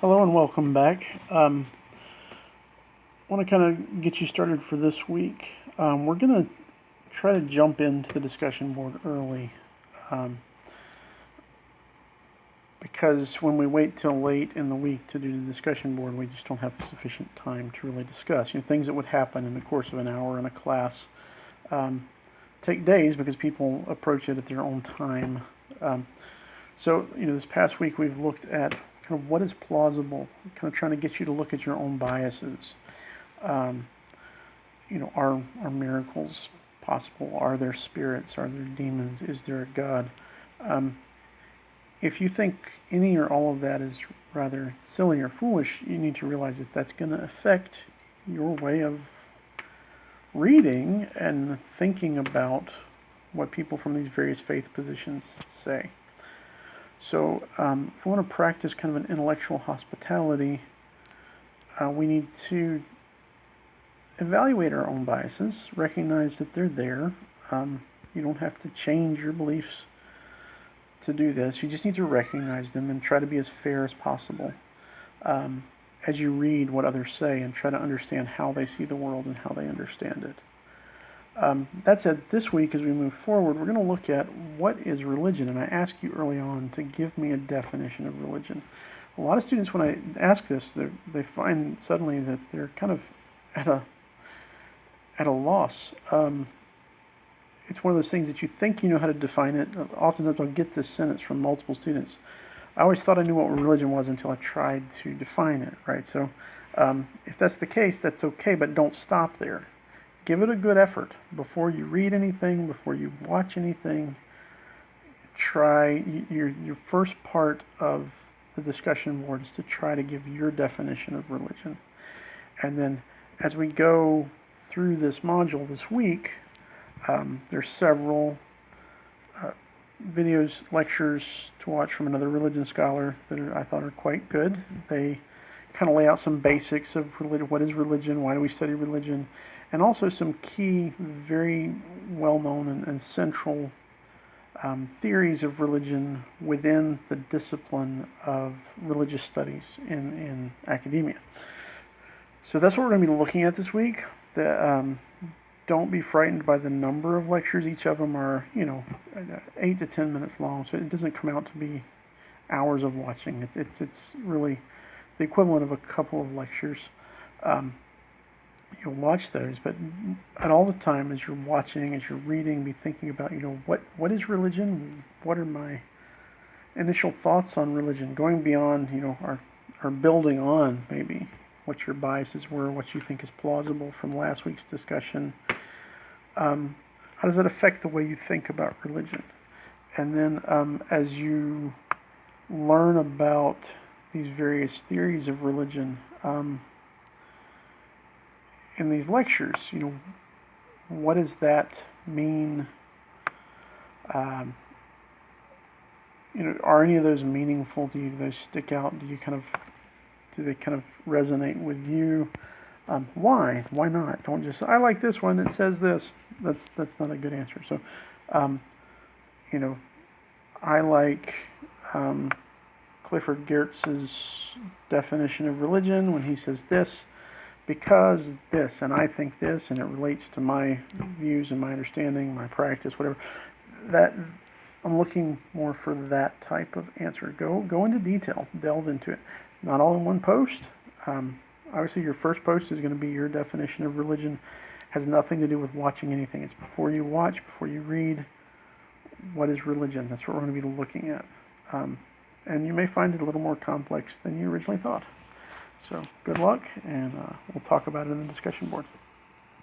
Hello and welcome back. I want to kind of get you started for this week. We're going to try to jump into the discussion board early because when we wait till late in the week to do the discussion board, we just don't have sufficient time to really discuss. Things that would happen in the course of an hour in a class take days because people approach it at their own time. So this past week we've looked at kind of what is plausible, kind of trying to get you to look at your own biases. Are miracles possible? Are there spirits? Are there demons? Is there a God? If you think any or all of that is rather silly or foolish, you need to realize that that's going to affect your way of reading and thinking about what people from these various faith positions say. So if we want to practice kind of an intellectual hospitality, we need to evaluate our own biases, recognize that they're there. You don't have to change your beliefs to do this. You just need to recognize them and try to be as fair as possible as you read what others say and try to understand how they see the world and how they understand it. That said, this week as we move forward, we're going to look at what is religion, and I asked you early on to give me a definition of religion. A lot of students, when I ask this, they find suddenly that they're kind of at a loss. It's one of those things that you think you know how to define it. Oftentimes I'll get this sentence from multiple students. I always thought I knew what religion was until I tried to define it, right? So if that's the case, that's okay, but don't stop there. Give it a good effort. Before you read anything, before you watch anything, try, your first part of the discussion board is to try to give your definition of religion. And then as we go through this module this week, there's several videos, lectures to watch from another religion scholar that I thought are quite good. They kind of lay out some basics of religion. What is religion? Why do we study religion? And also some key, very well-known and central theories of religion within the discipline of religious studies in academia. So that's what we're going to be looking at this week. Don't be frightened by the number of lectures. Each of them are, 8 to 10 minutes long, so it doesn't come out to be hours of watching. It's really the equivalent of a couple of lectures. You'll watch those, but at all the time as you're watching, as you're reading, be thinking about, what is religion? What are my initial thoughts on religion? Going beyond, or building on maybe what your biases were, what you think is plausible from last week's discussion. How does that affect the way you think about religion? And then as you learn about these various theories of religion in these lectures, what does that mean? Are any of those meaningful? Do they stick out? Do they kind of resonate with you? Why? Why not? Don't just say, I like this one, it says this. That's not a good answer. So, I like Clifford Geertz's definition of religion when he says this, because this, and I think this, and it relates to my views and my understanding, my practice, whatever. That I'm looking more for that type of answer. Go into detail, delve into it. Not all in one post. Obviously, your first post is going to be your definition of religion. Has nothing to do with watching anything. It's before you watch, before you read. What is religion? That's what we're going to be looking at. And you may find it a little more complex than you originally thought. So good luck, and we'll talk about it in the discussion board.